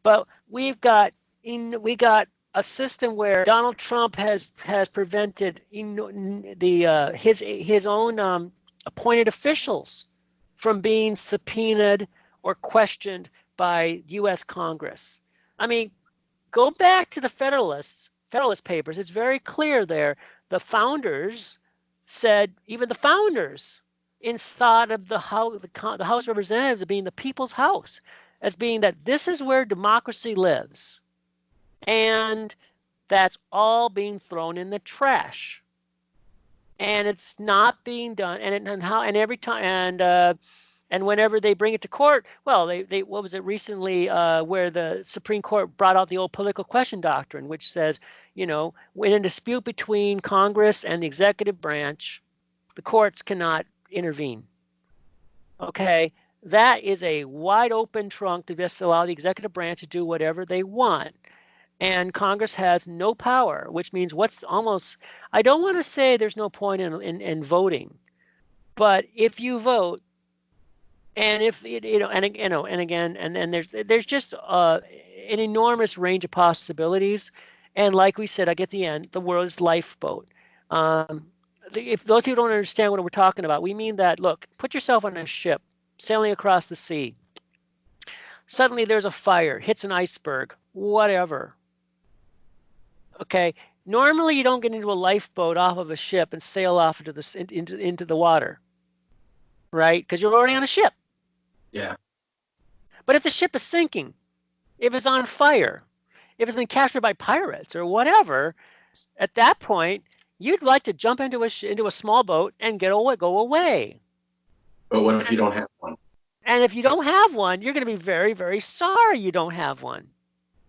But we got a system where Donald Trump has prevented his own appointed officials from being subpoenaed or questioned by U.S. Congress. I mean, go back to the Federalist Papers. It's very clear there. The founders said, even the founders thought of the House of Representatives as being the people's house, as being that this is where democracy lives. And that's all being thrown in the trash. And it's not being done. And every time, And whenever they bring it to court, well, they what was it recently where the Supreme Court brought out the old political question doctrine, which says, in a dispute between Congress and the executive branch, the courts cannot intervene. Okay, that is a wide open trunk to just allow the executive branch to do whatever they want. And Congress has no power, which means I don't want to say there's no point in voting, but if you vote, and if and again, and then there's just an enormous range of possibilities, and like we said, at the end, the world's lifeboat. If those people don't understand what we're talking about, we mean that, look, put yourself on a ship sailing across the sea. Suddenly there's a fire, hits an iceberg, whatever. Okay, normally you don't get into a lifeboat off of a ship and sail off into the water, right? Because you're already on a ship. Yeah. But if the ship is sinking, if it's on fire, if it's been captured by pirates or whatever, at that point, you'd like to jump into a small boat and go away. But what if you don't have one? And if you don't have one, you're going to be very, very sorry you don't have one.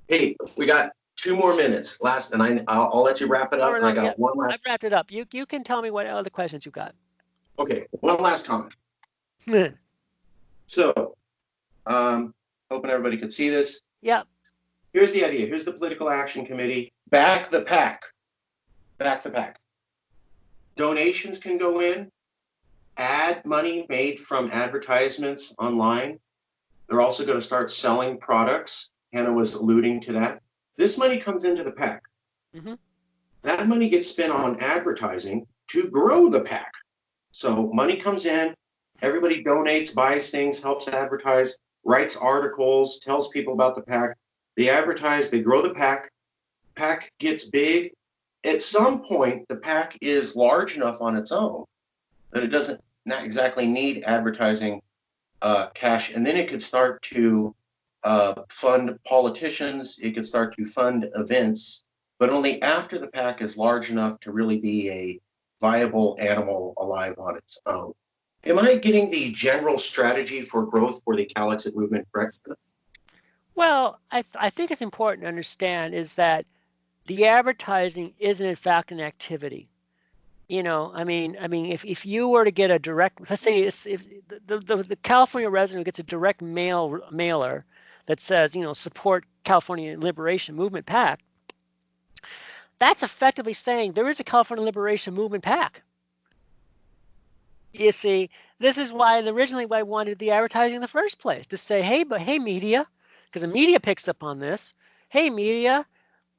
Hey, we got 2 more minutes last, and I'll let you wrap it up. I got one last. I've wrapped it up. You can tell me what other questions you got. Okay, one last comment. So, hoping everybody could see this. Yeah. Here's the idea. Here's the Political Action Committee. Back the PAC. Back the PAC. Donations can go in. Ad money made from advertisements online. They're also going to start selling products. Hannah was alluding to that. This money comes into the PAC. Mm-hmm. That money gets spent on advertising to grow the PAC. So money comes in, everybody donates, buys things, helps advertise, writes articles, tells people about the PAC. They advertise, they grow the PAC. PAC gets big. At some point, the PAC is large enough on its own that it doesn't not exactly need advertising cash. And then it could start to fund politicians. It could start to fund events, but only after the PAC is large enough to really be a viable animal alive on its own. Am I getting the general strategy for growth for the CALM-PAC movement correct? Well, I think it's important to understand is that the advertising isn't in fact an activity. If you were to get a direct, let's say if the California resident gets a direct mailer that says, support California Liberation Movement PAC, that's effectively saying there is a California Liberation Movement PAC. You see, this is why originally I wanted the advertising in the first place, to say, hey media, because the media picks up on this. Hey media,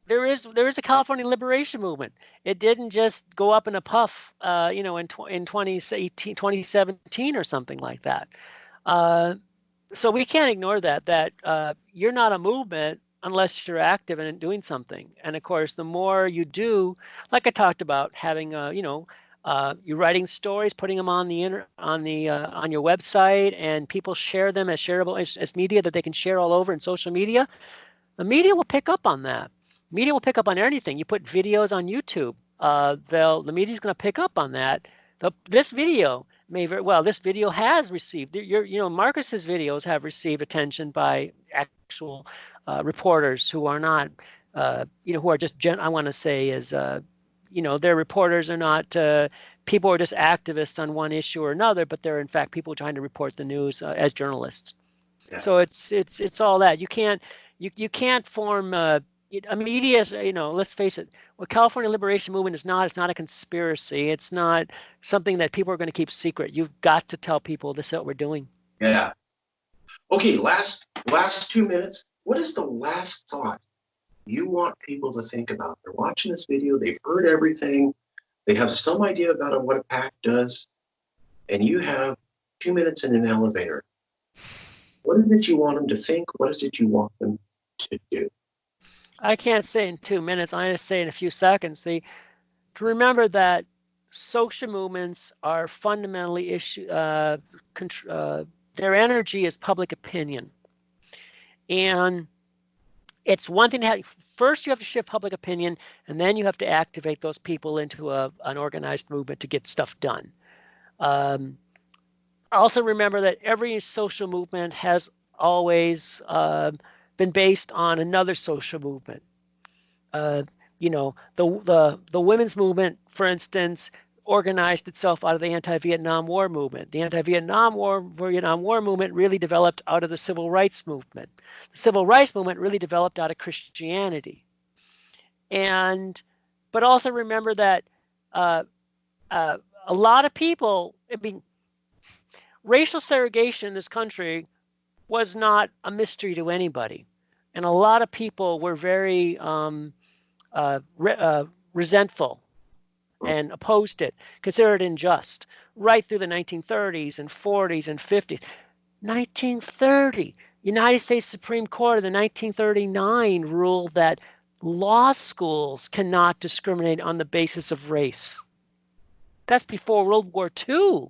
there is a California Liberation Movement. It didn't just go up in a puff, in 2017 or something like that. So we can't ignore that you're not a movement unless you're active and doing something. And of course, the more you do, like I talked about, having you're writing stories, putting them on your website, and people share them as shareable as media that they can share all over in social media. The media will pick up on that. Media will pick up on anything. You put videos on YouTube, the media's going to pick up on that. This video this video has received Marcus's videos have received attention by actual reporters who are not, who are just I want to say is, their reporters are not people who are just activists on one issue or another, but they're in fact people trying to report the news as journalists. Yeah. So it's all that. You can't form a media. Let's face it. What California Liberation Movement is not. It's not a conspiracy. It's not something that people are going to keep secret. You've got to tell people this is what we're doing. Yeah. Okay. Last 2 minutes. What is the last thought you want people to think about? They're watching this video. They've heard everything. They have some idea about what a PAC does, and you have 2 minutes in an elevator. What is it you want them to think? What is it you want them to do? I can't say in 2 minutes. I just say in a few seconds. To remember that social movements are fundamentally their energy is public opinion, and it's one thing to have. First, you have to shift public opinion, and then you have to activate those people into an organized movement to get stuff done. Also remember that every social movement has always been based on another social movement. Uh, you know, the women's movement, for instance, organized itself out of the anti-Vietnam War movement. The anti-Vietnam War, Vietnam War movement really developed out of the civil rights movement. The civil rights movement really developed out of Christianity. And, but also remember that uh, a lot of people, I mean, racial segregation in this country was not a mystery to anybody. And a lot of people were very resentful and opposed it, considered unjust, right through the 1930s and 40s and 50s. 1930, United States Supreme Court in the 1939 ruled that law schools cannot discriminate on the basis of race. That's before World War II.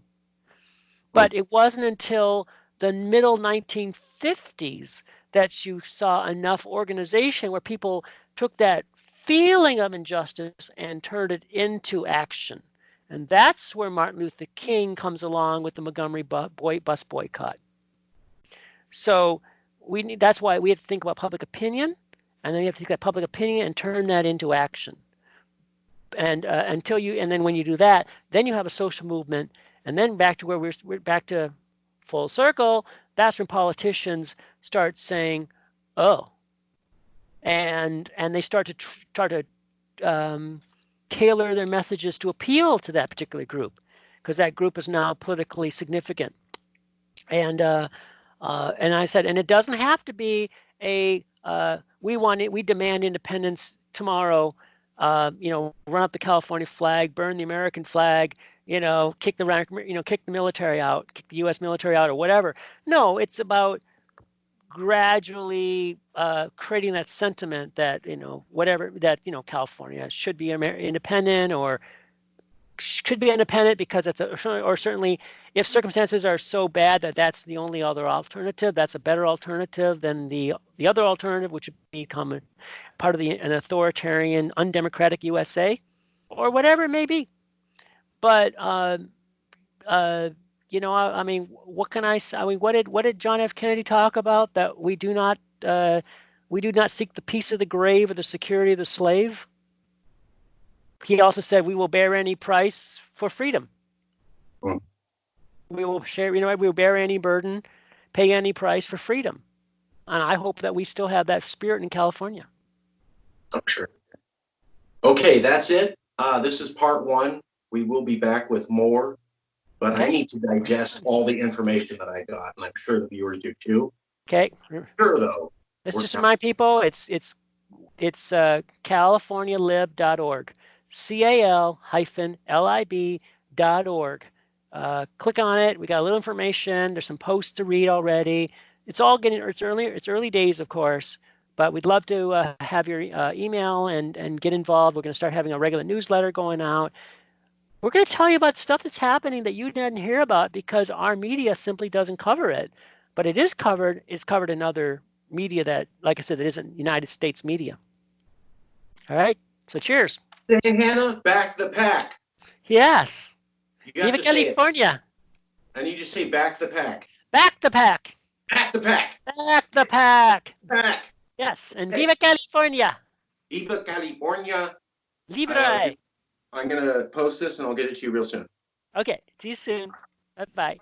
But it wasn't until the middle 1950s that you saw enough organization where people took that feeling of injustice and turned it into action. And that's where Martin Luther King comes along with the Montgomery bus boycott. So that's why we have to think about public opinion, and then you have to take that public opinion and turn that into action. And and then when you do that, then you have a social movement, and then back to where we're back to full circle. That's when politicians start saying, "Oh," and they start to tailor their messages to appeal to that particular group, because that group is now politically significant. And I said, and it doesn't have to be a we demand independence tomorrow. Run up the California flag, burn the American flag, kick the military out, kick the U.S. military out, or whatever. No, it's about gradually creating that sentiment that California should be independent, or should be independent because or certainly if circumstances are so bad that that's the only other alternative, that's a better alternative than the other alternative, which would become part of an authoritarian, undemocratic USA, or whatever it may be. But I mean, what can I say? I mean, what did John F. Kennedy talk about? That we do not seek the peace of the grave or the security of the slave. He also said, we will bear any price for freedom. We will share, we will bear any burden, pay any price for freedom. And I hope that we still have that spirit in California. I'm sure. Okay, that's it. This is part one. We will be back with more, but okay. I need to digest all the information that I got, and I'm sure the viewers do too. Okay. Sure, though. Let's just remind people, it's CaliforniaLib.org. CAL-LIB.org. Click on it. We got a little information. There's some posts to read already. It's early days, of course, but we'd love to have your email and get involved. We're going to start having a regular newsletter going out. We're going to tell you about stuff that's happening that you didn't hear about because our media simply doesn't cover it. But it is covered. It's covered in other media that, like I said, it isn't United States media. All right. So cheers. Hey, Hannah, back the pack. Yes. Viva California. I need you to say back the pack. Back the pack. Back the pack. Back the pack. Pack. Yes. And Viva California. Viva California. Libre. I'm going to post this and I'll get it to you real soon. Okay. See you soon. Bye-bye.